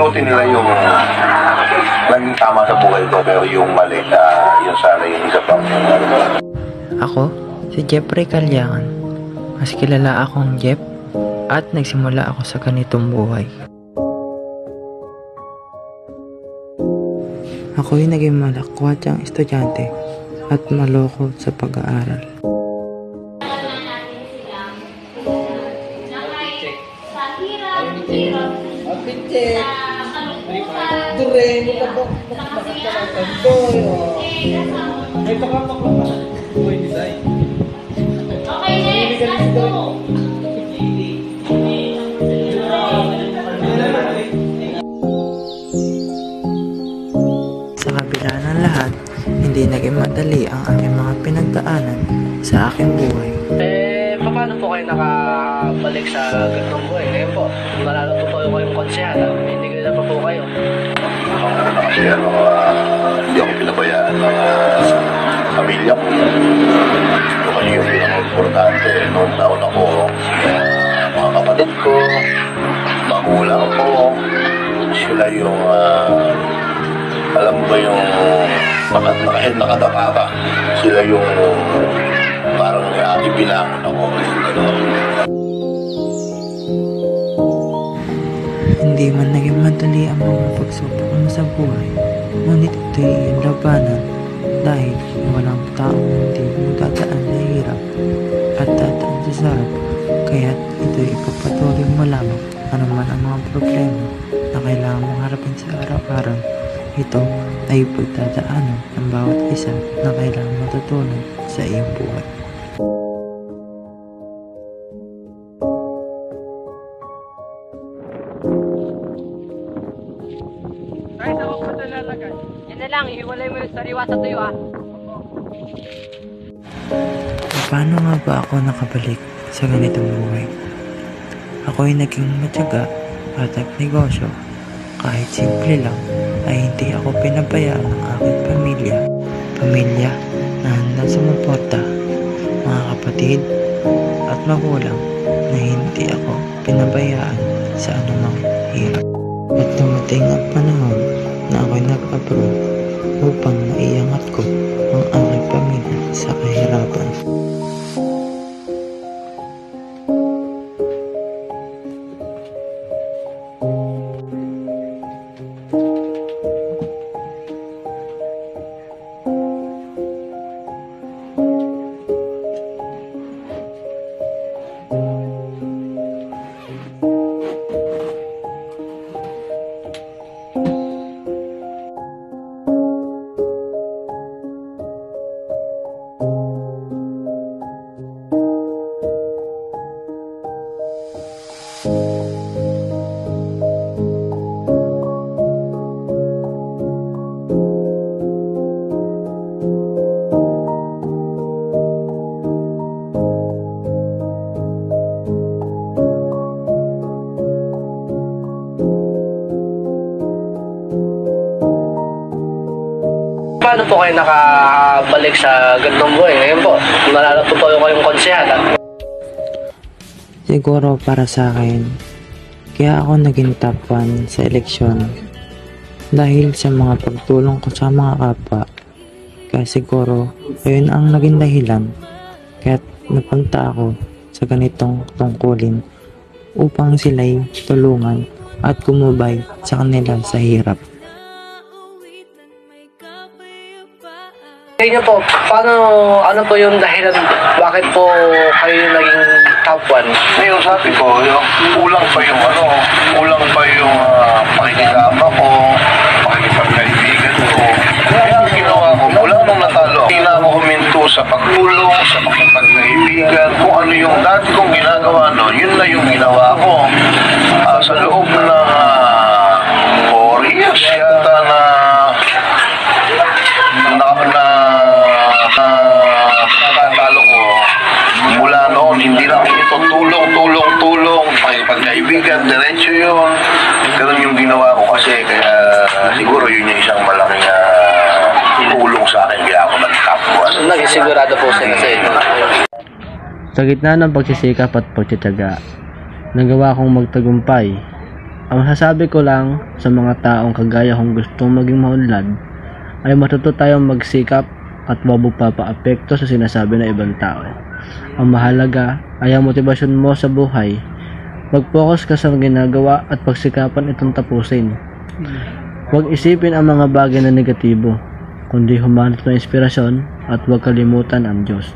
pupulutin nila yung naging tama sa buhay ko, pero yung mali, yun sana yung isa pang. Ako, si Jeffrey Calyangan. Mas kilala akong Jeff at nagsimula ako sa ganitong buhay. Ako'y naging malakwatyang estudyante at maloko sa pag-aaral. Sa kabila ng lahat, hindi naging madali ang aking mga pinagdaanan sa aking buhay. Paano po kayo nakabalik sa ganitong buhay? Ngayon po, malalo po kayo kayong konsehal. Hindi na pa po kayo. Kasi hindi ako pinabayaan ng pamilya ko. Ito kasi yung pinaka-importante. Noon taon ako, mga kapatid ko, magulang ko, sila yung, alam ba yung kahit nakatapa ka, sila yung parang ibilangan ako. Hindi man naging madali ang mga pagsubok mo sa buhay, ngunit ito'y iyong labanan dahil walang taong hindi magdadaan na hirap at dadaan sa sarap, kaya't ito'y ipagpatuloy mo lamang ano man ang mga problema na kailangan mong harapin sa araw-araw. Ito ay pagdadaanan ng bawat isa na kailangan matutunan sa iyong buhay. Kahit ako po ito lalagay. Yan na lang, ihiwalay mo yung sariwa sa tuyo Paano nga ba ako nakabalik sa ganitong buhay? Ako'y naging matyaga at nagnegosyo. Kahit simple lang, ay hindi ako pinabayaan ng aking pamilya. Pamilya na handa sumuporta, mga kapatid at magulang na hindi ako pinabayaan sa anumang hirap. At dumating ang panahon na ako'y nag-abroad upang maiangat ko ang aking pamilya sa kahirapan. Paano po kayo nakabalik sa ganitong buhay? Ngayon po, malalo po kayo kayong konsehal. Siguro para sa akin, kaya ako naging top 1 sa eleksyon dahil sa mga pagtulong ko sa mga kapwa. Kaya siguro, ayun ang naging dahilan kaya't napunta ako sa ganitong tungkulin upang sila'y tulungan at gumabay sa kanila sa hirap. Kaya niyo po, ano po yung dahilan, bakit po kayo naging top 1? Ngayon sabi ko, kulang pa yung pakikisama ko, pakikipagkaibigan ko. Kaya ang ginawa ko, mula nung natalo, hindi na ako huminto sa pagtulong, sa pakikipagkaibigan, kung ano yung dati kong ginagawa, yun na yung ginawa ko. Sa loob ng 4 years yata na nakatalo ko, mula noon hindi lang ito tulong, pakikipagkaibigan, diretso yun. Ganun yung ginawa ko kasi, kaya siguro yun yung isang malaking tulong sa akin, kaya ako nagkapwa. Nagisigurado po sila sa inyo. Sa gitna ng pagsisikap at pagtitiyaga, nagawa kong magtagumpay Ang masasabi ko lang sa mga taong kagaya kong gustong maging maunlad ay matuto tayong magsikap at wag magpapaapekto sa sinasabi ng ibang tao. Ang mahalaga ay ang motibasyon mo sa buhay. Mag-focus ka sa ginagawa at pagsikapan itong tapusin. Huwag isipin ang mga bagay na negatibo, kundi humanap ng inspirasyon at huwag kalimutan ang Diyos.